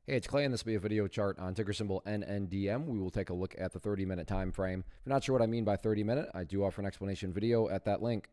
Hey, it's Clay, and this will be a video chart on ticker symbol NNDM. We will take a look at the 30-minute time frame. If you're not sure what I mean by 30-minute, I do offer an explanation video at that link.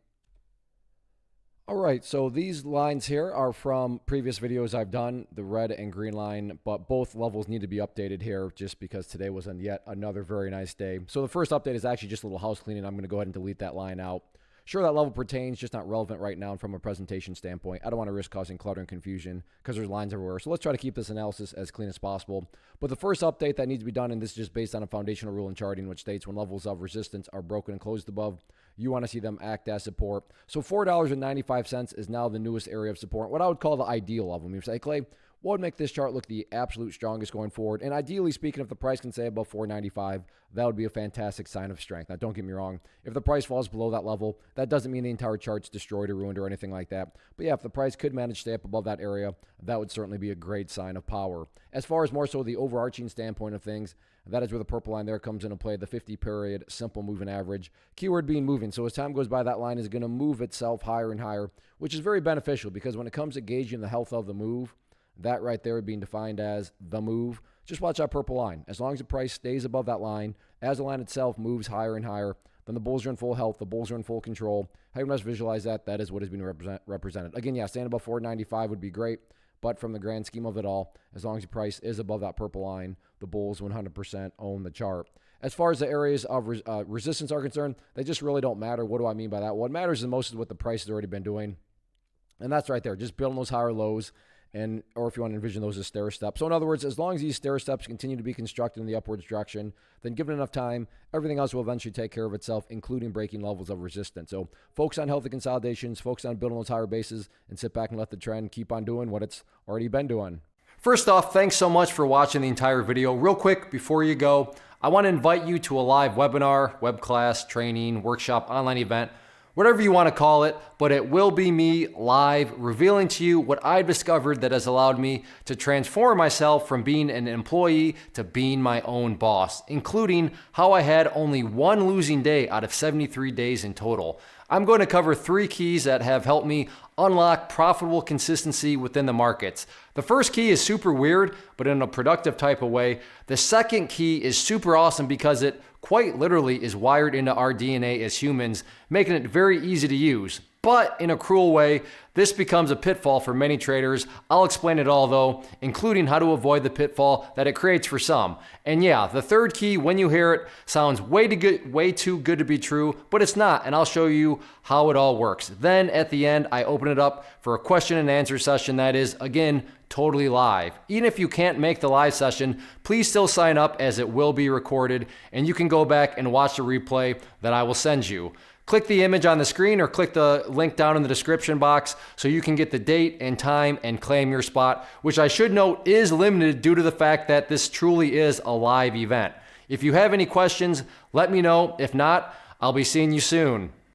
All right, so these lines here are from previous videos I've done, the red and green line, but both levels need to be updated here just because today was yet another very nice day. So the first update is actually just a little house cleaning. I'm going to go ahead and delete that line out. Sure, that level pertains, just not relevant right now from a presentation standpoint. I don't want to risk causing clutter and confusion because there's lines everywhere. So let's try to keep this analysis as clean as possible. But the first update that needs to be done, and this is just based on a foundational rule in charting, which states when levels of resistance are broken and closed above, you want to see them act as support. So $4.95 is now the newest area of support, what I would call the ideal level. You say, Clay, what would make this chart look the absolute strongest going forward? And ideally speaking, if the price can stay above $4.95, that would be a fantastic sign of strength. Now, don't get me wrong. If the price falls below that level, that doesn't mean the entire chart's destroyed or ruined or anything like that. But yeah, if the price could manage to stay up above that area, that would certainly be a great sign of power. As far as more so the overarching standpoint of things, that is where the purple line there comes into play, the 50-period simple moving average. Keyword being moving. So as time goes by, that line is going to move itself higher and higher, which is very beneficial because when it comes to gauging the health of the move, that right there being defined as the move, just watch that purple line. As long as the price stays above that line, as the line itself moves higher and higher, then the bulls are in full health, the bulls are in full control. How you must visualize that, that is what is being represented. Again, yeah, staying above $4.95 would be great, but from the grand scheme of it all, as long as the price is above that purple line, the bulls 100% own the chart. As far as the areas of resistance are concerned, they just really don't matter. What do I mean by that? What matters the most is what the price has already been doing, and that's right there, just building those higher lows. Or if you want to envision those as stair steps. So in other words, as long as these stair steps continue to be constructed in the upwards direction, then given enough time, everything else will eventually take care of itself, including breaking levels of resistance. So focus on healthy consolidations, focus on building those higher bases, and sit back and let the trend keep on doing what it's already been doing. First off, thanks so much for watching the entire video. Real quick, before you go, I want to invite you to a live webinar, web class, training, workshop, online event, whatever you want to call it, but it will be me live revealing to you what I've discovered that has allowed me to transform myself from being an employee to being my own boss, including how I had only one losing day out of 73 days in total. I'm going to cover 3 keys that have helped me unlock profitable consistency within the markets. The first key is super weird, but in a productive type of way. The second key is super awesome because it quite literally is wired into our DNA as humans, making it very easy to use. But in a cruel way, this becomes a pitfall for many traders. I'll explain it all though, including how to avoid the pitfall that it creates for some. And yeah, the third key, when you hear it, sounds way too good to be true, but it's not, and I'll show you how it all works. Then at the end, I open it up for a question and answer session that is, again, totally live. Even if you can't make the live session, please still sign up as it will be recorded, and you can go back and watch the replay that I will send you. Click the image on the screen or click the link down in the description box so you can get the date and time and claim your spot, which I should note is limited due to the fact that this truly is a live event. If you have any questions, let me know. If not, I'll be seeing you soon.